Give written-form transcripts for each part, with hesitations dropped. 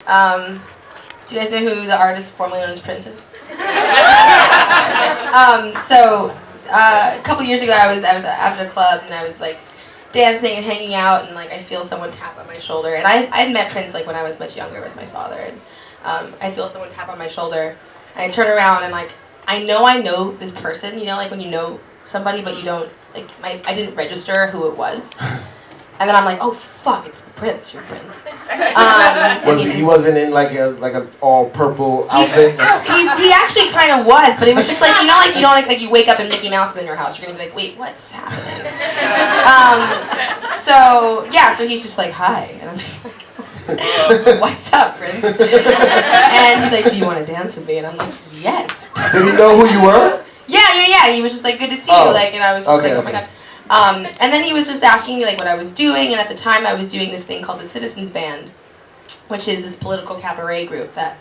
Do you guys know who the artist formerly known as Prince is? A couple years ago, I was out at a club and I was like dancing and hanging out, and like I feel someone tap on my shoulder. And I'd met Prince like when I was much younger with my father, and I feel someone tap on my shoulder, and I turn around and like I know this person, you know, like when you know somebody but you don't like I didn't register who it was. And then I'm like, oh fuck, it's Prince. You're Prince. He wasn't in like a all purple outfit? He actually kind of was, but it was just like, you know, like you don't like you wake up and Mickey Mouse is in your house. You're gonna be like, wait, what's happening? So he's just like, hi, and I'm just like, what's up, Prince? And he's like, do you want to dance with me? And I'm like, yes. Did he know who you were? Yeah. He was just like, good to see you, like, and I was just oh my god. And then he was just asking me like what I was doing, and at the time I was doing this thing called the Citizens Band, which is this political cabaret group that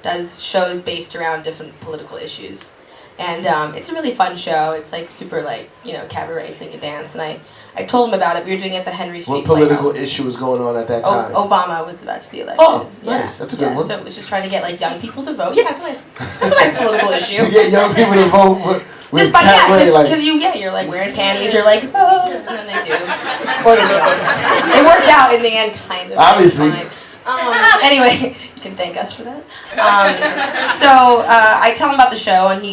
does shows based around different political issues. And it's a really fun show. It's like super like, you know, cabaret, sing and dance. And I told him about it. We were doing it at the Henry Street What political Playhouse. issue was going on at that time? Obama was about to be elected. Oh, nice. That's a good one. So it was just trying to get like young people to vote. Yeah, that's a nice political issue. You get young people to vote. Just by because you're like wearing panties, you're like, oh, and then they do, or they don't. It worked out in the end, kind of. Obviously. Anyway, you can thank us for that. I tell him about the show, and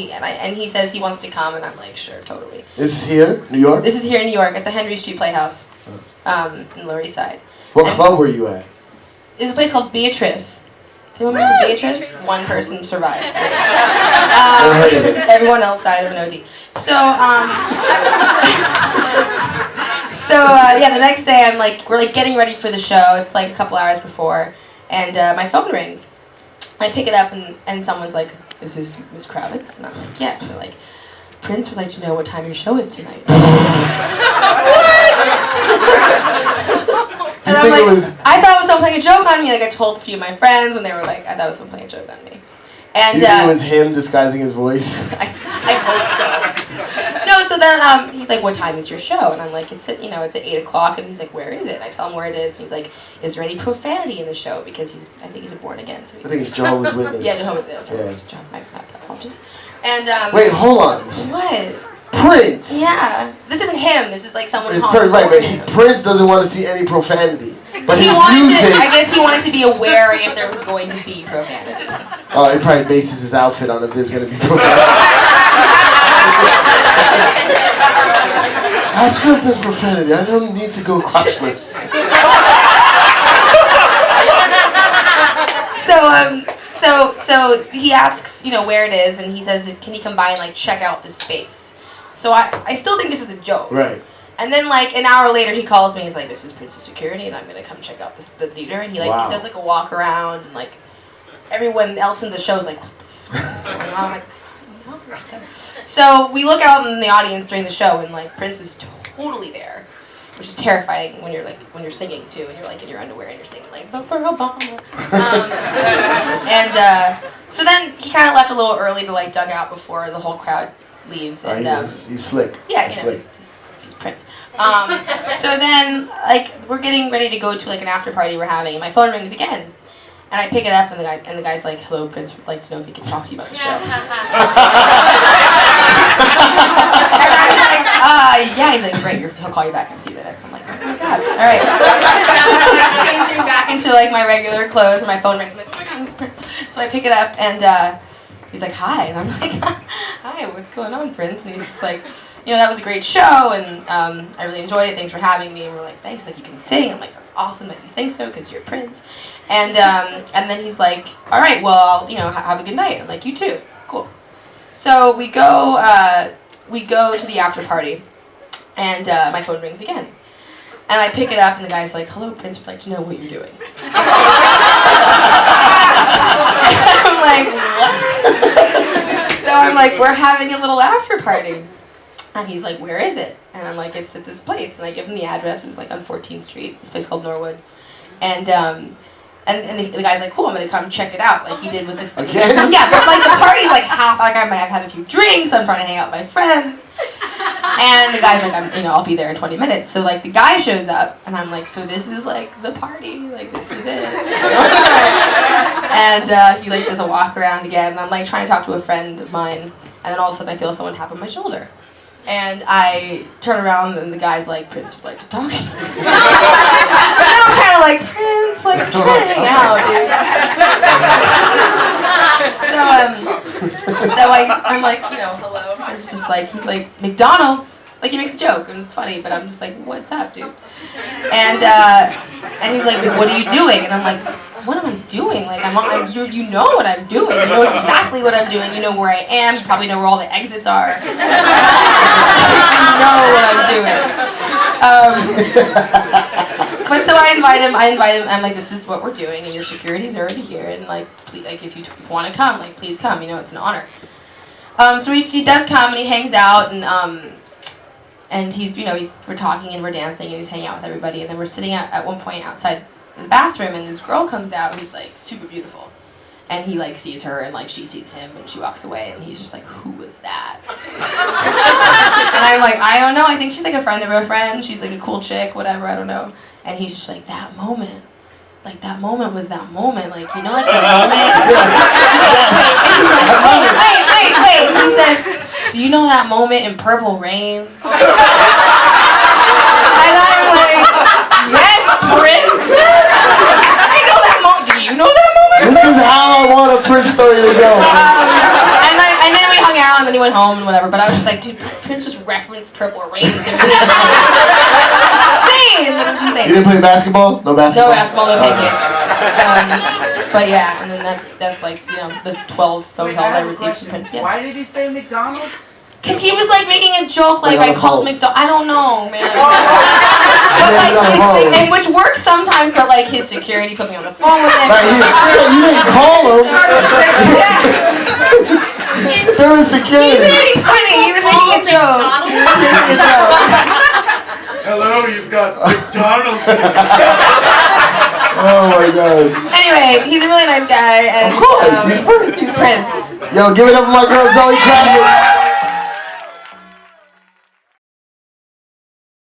he says he wants to come, and I'm like, sure, totally. This is here, New York. This is here in New York at the Henry Street Playhouse, in Lower East Side. What club were you at? It's a place called Beatrice. Do you remember Beatrice? One person survived. Everyone else died of an OD. The next day we're like getting ready for the show. It's like a couple hours before, and my phone rings. I pick it up and someone's like, "Is this Miss Kravits?" And I'm like, "Yes." And they're like, "Prince would like to know what time your show is tonight." And I'm like, I thought it was someone playing a joke on me. Like I told a few of my friends, and they were like, I thought it was someone playing a joke on me. And do you think it was him disguising his voice? I hope so. No, so then he's like, what time is your show? And I'm like, it's at 8 o'clock. And he's like, where is it? And I tell him where it is. And he's like, is there any profanity in the show? Because I think he's a born again. So I think it's Jehovah's Witness. Yeah, Jehovah's Witness. My apologies. And wait, hold on. What? Prince. Yeah, this isn't him. This is like someone. It's right, but Prince doesn't want to see any profanity. But his music. I guess he wanted to be aware if there was going to be profanity. Oh, he probably bases his outfit on if there's going to be profanity. Ask her if there's profanity. I don't need to go crotchless. So he asks, where it is, and he says, can he come by and like check out this space? So I still think this is a joke. Right. And then like an hour later he calls me, he's like, this is Prince's security and I'm gonna come check out the theater, and he does like a walk around, and like everyone else in the show is like, what the fuck is going on? I'm like, no. So we look out in the audience during the show, and like Prince is totally there, which is terrifying when you're singing too, and you're like in your underwear and you're singing like vote for Obama. So then he kind of left a little early to like duck out before the whole crowd leaves. And he's slick. Yeah, he's Prince. So then like we're getting ready to go to like an after party we're having, and my phone rings again. And I pick it up, and the guy's like, hello, Prince would like to know if he can talk to you about the show. And I'm like, yeah. He's like, great, he'll call you back in a few minutes. I'm like, oh my god, all right. So I'm changing back into like my regular clothes, and my phone rings. I'm like, oh my god, it's Prince. So I pick it up, and he's like, hi. And I'm like, hi, what's going on, Prince? And he's just like, that was a great show, and I really enjoyed it. Thanks for having me. And we're like, thanks, like you can sing. I'm like, that's awesome that you think so, because you're Prince. And then he's like, all right, well, have a good night. I'm like, you too. Cool. So we go to the after party, and my phone rings again. And I pick it up, and the guy's like, hello, Prince would like to know what you're doing. I'm like, what? So I'm like, we're having a little after party. And he's like, where is it? And I'm like, it's at this place. And I give him the address. It was like on 14th Street, this place called Norwood. And the guy's like, cool, I'm gonna come check it out, like he did with the again? Yeah, but like the party's like half, like I might have had a few drinks, I'm trying to hang out with my friends. And the guy's like, I'll be there in 20 minutes. So like the guy shows up, and I'm like, so this is like the party, like this is it. And he like does a walk around again, and I'm like trying to talk to a friend of mine, and then all of a sudden I feel someone tap on my shoulder. And I turn around and the guy's like, Prince would like to talk to you. So now I'm kind of like, Prince, like, we're trying to hang out, dude. So I'm like, you know, hello. Prince just like, he's like, McDonald's. Like, he makes a joke, and it's funny, but I'm just like, what's up, dude? And he's like, what are you doing? And I'm like, what am I doing? Like, you know what I'm doing. You know exactly what I'm doing. You know where I am. You probably know where all the exits are. You know what I'm doing. But so I invite him. I'm like, this is what we're doing, and your security's already here. And like, please, like, if you want to come, like, please come. You know, it's an honor. So he does come, and he hangs out, and he's, you know, we're talking and we're dancing and he's hanging out with everybody, and then we're sitting at one point outside the bathroom, and this girl comes out who's like super beautiful, and he like sees her, and like she sees him, and she walks away, and he's just like, who was that? And I'm like, I don't know, I think she's like a friend of a friend, she's like a cool chick, whatever, I don't know. And he's just like, that moment, like that moment was that moment, like, you know, like that moment. Wait, he says, do you know that moment in Purple Rain? And I'm like, yes, Prince. I know that moment. Do you know that moment? This is how I want a Prince story to go. And then we hung out, and then he went home and whatever. But I was just like, dude, Prince just referenced Purple Rain to me. Insane. That was insane. You didn't play basketball? No basketball? No basketball, no pancakes. But yeah, and then that's like, you know, the 12 phone calls I received from Prince. Yeah. Why did he say McDonald's? Cause he was like making a joke, like I called McDonald's. I don't know, man. But like, and which works sometimes, but like his security put me on the phone with him. Like, you didn't call him. There was security. He's funny. He was making a joke. Hello, you've got McDonald's. Oh my god. Anyway, he's a really nice guy, and of course, he's Prince. He's Prince. Yo, give it up for my girl Zoe Kravits.